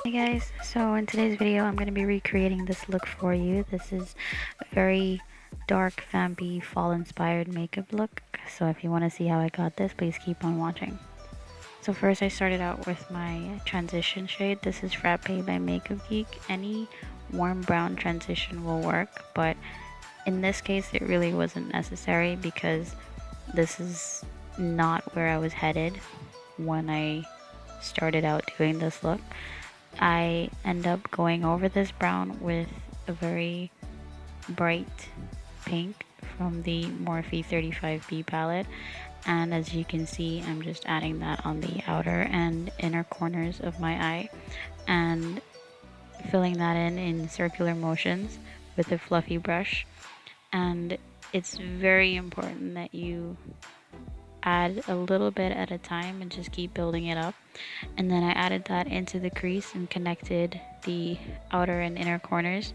Hey guys, so in today's video I'm going to be recreating this look for you. This is a very dark, vampy, fall inspired makeup look. So if you want to see how I got this, please keep on watching. So first I started out with my transition shade. This is Frappe by MakeupGeek. Any warm brown transition will work, but in this case it really wasn't necessary because this is not where I was headed when I started out doing this look. I end up going over this brown with a very bright pink from the Morphe 35B palette, and as you can see I'm just adding that on the outer and inner corners of my eye and filling that in circular motions with a fluffy brush. And it's very important that you add a little bit at a time and just keep building it up. And then I added that into the crease and connected the outer and inner corners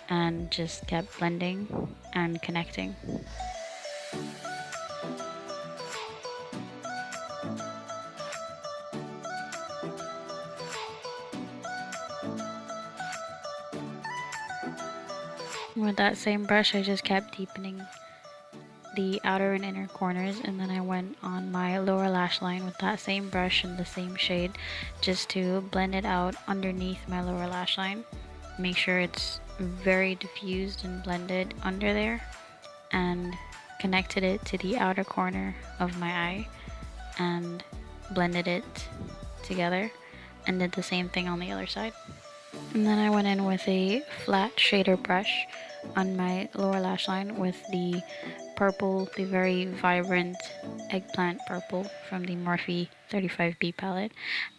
and just kept blending and connecting. With that same brush I just kept deepening the outer and inner corners, and then I went on my lower lash line with that same brush in the same shade just to blend it out underneath my lower lash line. Make sure it's very diffused and blended under there, and connected it to the outer corner of my eye and blended it together, and did the same thing on the other side. And then I went in with a flat shader brush on my lower lash line with the purple, the very vibrant eggplant purple from the Morphe 35B palette,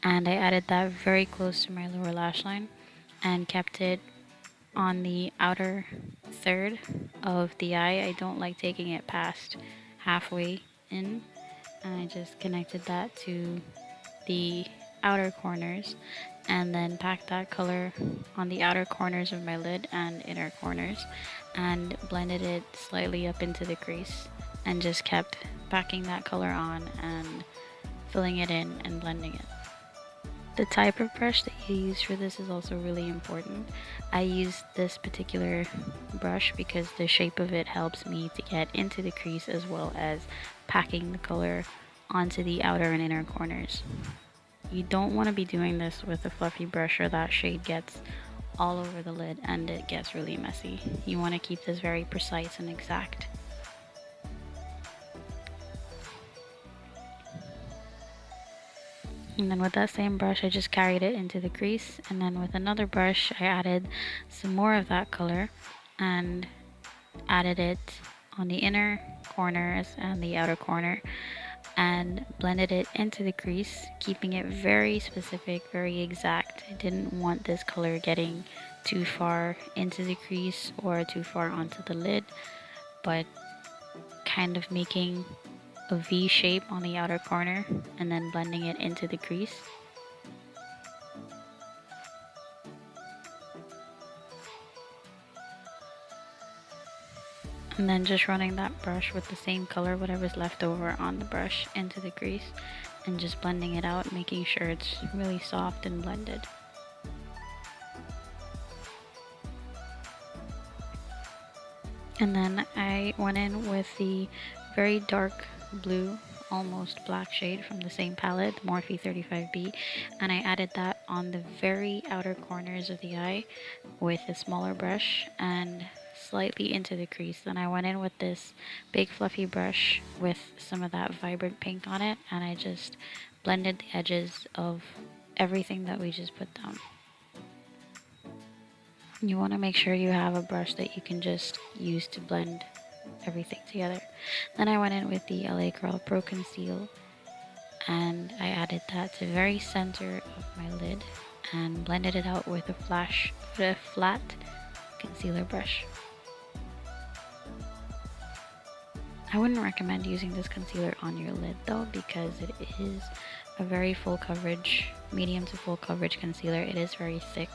and I added that very close to my lower lash line and kept it on the outer third of the eye. I don't like taking it past halfway in, and I just connected that to the outer corners and then packed that color on the outer corners of my lid and inner corners and blended it slightly up into the crease and just kept packing that color on and filling it in and blending it. The type of brush that you use for this is also really important. I use this particular brush because the shape of it helps me to get into the crease as well as packing the color onto the outer and inner corners. You don't want to be doing this with a fluffy brush or that shade gets all over the lid and it gets really messy. You want to keep this very precise and exact. And then with that same brush I just carried it into the crease, and then with another brush I added some more of that color and added it on the inner corners and the outer corner and blended it into the crease, keeping it very specific, very exact. I didn't want this color getting too far into the crease or too far onto the lid, but kind of making a V shape on the outer corner and then blending it into the crease. And then just running that brush with the same color, whatever's left over on the brush, into the crease and just blending it out, making sure it's really soft and blended. And then I went in with the very dark blue, almost black shade from the same palette, Morphe 35B, and I added that on the very outer corners of the eye with a smaller brush and slightly into the crease. Then I went in with this big fluffy brush with some of that vibrant pink on it, and I just blended the edges of everything that we just put down. You want to make sure you have a brush that you can just use to blend everything together. Then I went in with the LA Curl Pro Conceal and I added that to the very center of my lid and blended it out with a flat concealer brush. I wouldn't recommend using this concealer on your lid though, because it is a very full coverage, medium to full coverage concealer. It is very thick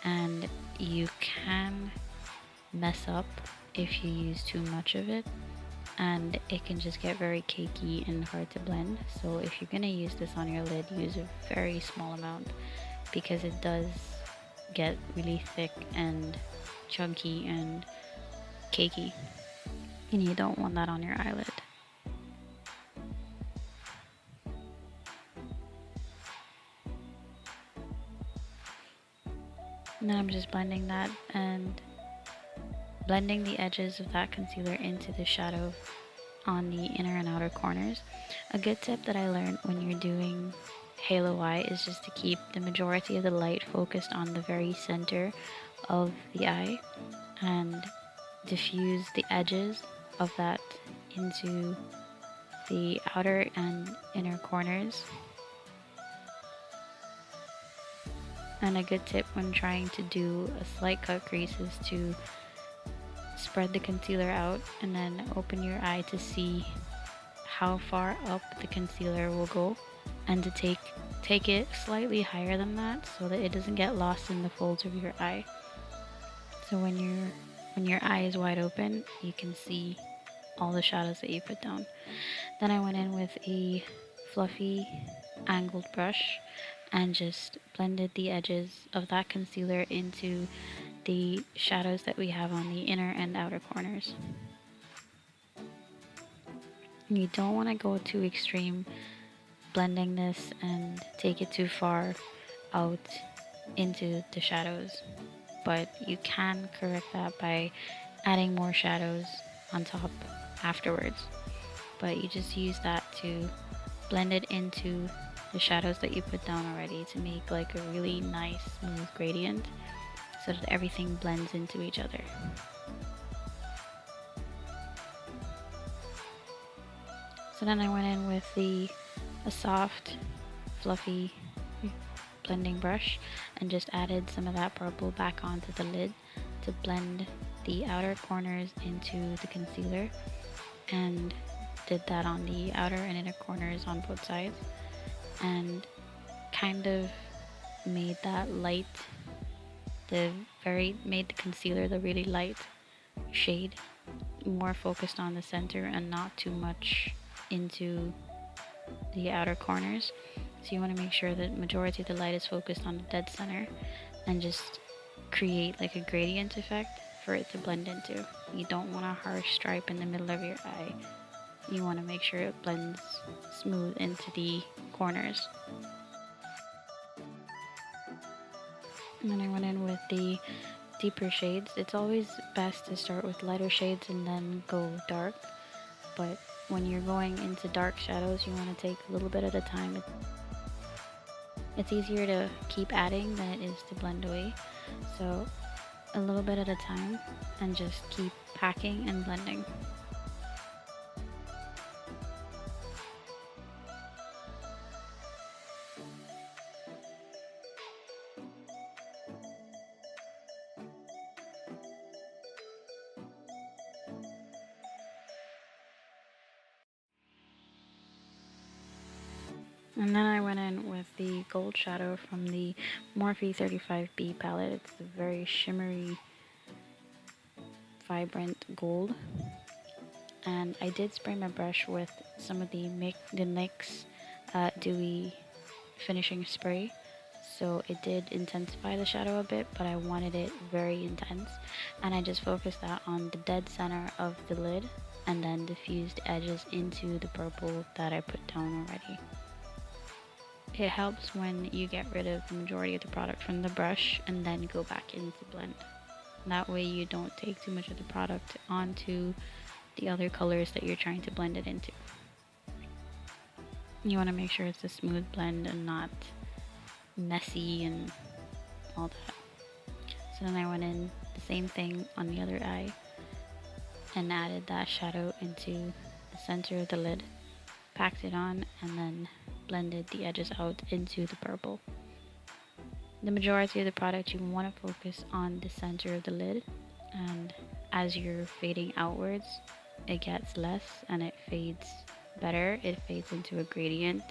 and you can mess up if you use too much of it, and it can just get very cakey and hard to blend. So if you're gonna use this on your lid, use a very small amount because it does get really thick and chunky and cakey, and you don't want that on your eyelid. And then I'm just blending that and blending the edges of that concealer into the shadow on the inner and outer corners. A good tip that I learned when you're doing halo eye is just to keep the majority of the light focused on the very center of the eye and diffuse the edges of that into the outer and inner corners. And a good tip when trying to do a slight cut crease is to spread the concealer out and then open your eye to see how far up the concealer will go, and to take it slightly higher than that so that it doesn't get lost in the folds of your eye. So when your eye is wide open, you can see all the shadows that you put down. Then I went in with a fluffy angled brush and just blended the edges of that concealer into the shadows that we have on the inner and outer corners. You don't want to go too extreme blending this and take it too far out into the shadows, but you can correct that by adding more shadows on top afterwards. But you just use that to blend it into the shadows that you put down already to make like a really nice smooth gradient so that everything blends into each other. So then I went in with a soft fluffy blending brush and just added some of that purple back onto the lid to blend the outer corners into the concealer, and did that on the outer and inner corners on both sides, and kind of made that light, made the concealer the really light shade more focused on the center and not too much into the outer corners. So you want to make sure that majority of the light is focused on the dead center and just create like a gradient effect for it to blend into. You don't want a harsh stripe in the middle of your eye. You want to make sure it blends smooth into the corners. And then I went in with the deeper shades. It's always best to start with lighter shades and then go dark, but when you're going into dark shadows, you want to take a little bit at a time. It's easier to keep adding than it is to blend away, so a little bit at a time and just keep packing and blending. And then I went in with the gold shadow from the Morphe 35B palette. It's a very shimmery, vibrant gold. And I did spray my brush with some of the NYX Dewy finishing spray. So it did intensify the shadow a bit, but I wanted it very intense. And I just focused that on the dead center of the lid and then diffused edges into the purple that I put down already. It helps when you get rid of the majority of the product from the brush and then go back into blend. That way you don't take too much of the product onto the other colors that you're trying to blend it into. You want to make sure it's a smooth blend and not messy and all that. So then I went in the same thing on the other eye and added that shadow into the center of the lid, packed it on, and then blended the edges out into the purple. The majority of the product you want to focus on the center of the lid, and as you're fading outwards it gets less and it fades better. It fades into a gradient.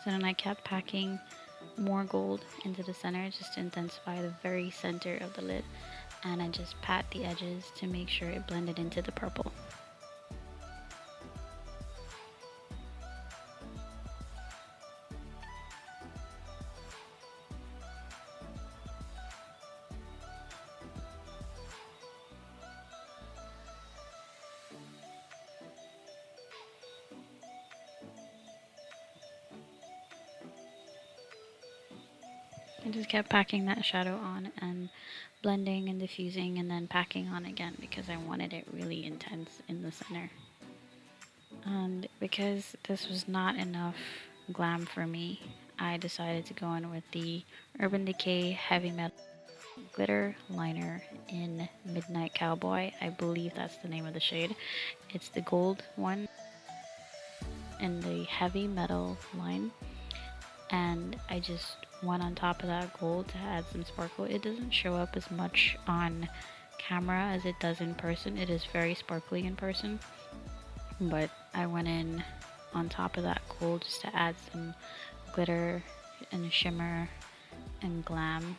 So then I kept packing more gold into the center just to intensify the very center of the lid, and I just pat the edges to make sure it blended into the purple. I just kept packing that shadow on and blending and diffusing and then packing on again because I wanted it really intense in the center. And because this was not enough glam for me, I decided to go in with the Urban Decay Heavy Metal Glitter Liner in Midnight Cowboy. I believe that's the name of the shade. It's the gold one in the heavy metal line. And I just went on top of that gold to add some sparkle. It doesn't show up as much on camera as it does in person. It is very sparkly in person, but I went in on top of that gold just to add some glitter and shimmer and glam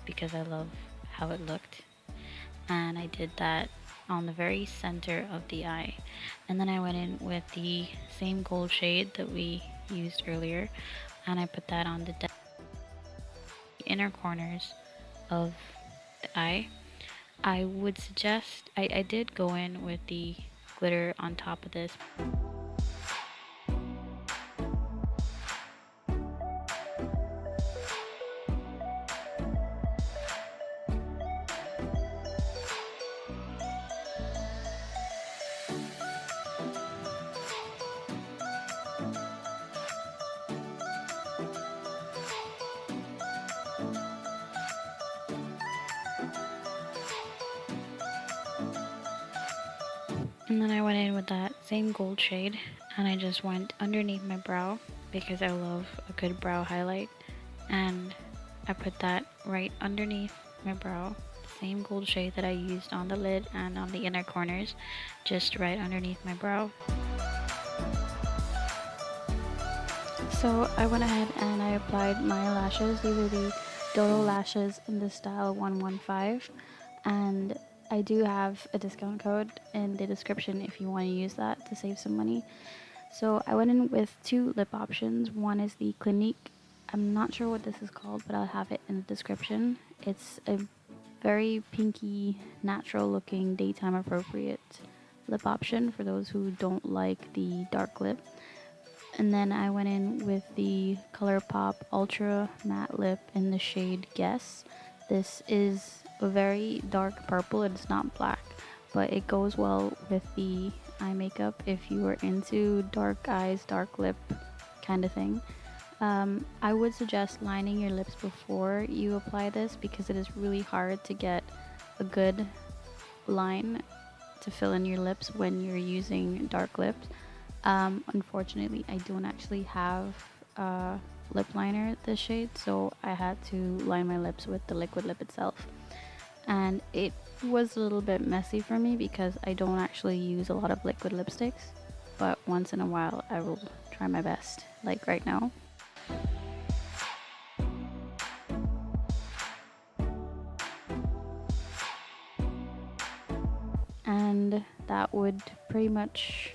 because I love how it looked. And I did that on the very center of the eye, and then I went in with the same gold shade that we used earlier, and I put that on the inner corners of the eye. I would suggest, I did go in with the glitter on top of this. And then I went in with that same gold shade and I just went underneath my brow because I love a good brow highlight, and I put that right underneath my brow, same gold shade that I used on the lid and on the inner corners, just right underneath my brow. So I went ahead and I applied my lashes. These are the Dodolashes in the style 115, and I do have a discount code in the description if you want to use that to save some money. So I went in with two lip options. One is the Clinique, I'm not sure what this is called, but I'll have it in the description. It's a very pinky, natural looking, daytime appropriate lip option for those who don't like the dark lip. And then I went in with the Colourpop Ultra Matte Lip in the shade Guess. This is a very dark purple. It's not black, but it goes well with the eye makeup if you are into dark eyes, dark lip kind of thing. I would suggest lining your lips before you apply this because it is really hard to get a good line to fill in your lips when you're using dark lips. Unfortunately, I don't actually have a lip liner this shade, so I had to line my lips with the liquid lip itself. And it was a little bit messy for me because I don't actually use a lot of liquid lipsticks, but once in a while I will try my best, like right now. And that would pretty much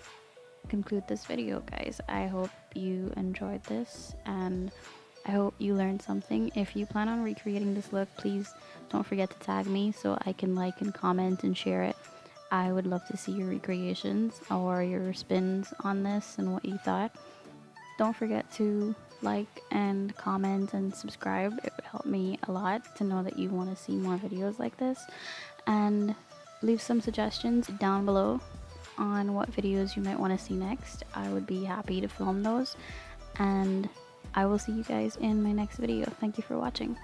conclude this video, guys. I hope you enjoyed this and I hope you learned something. If you plan on recreating this look, please don't forget to tag me so I can like and comment and share it. I would love to see your recreations or your spins on this and what you thought. Don't forget to like and comment and subscribe. It would help me a lot to know that you want to see more videos like this. And leave some suggestions down below on what videos you might want to see next. I would be happy to film those, and I will see you guys in my next video. Thank you for watching.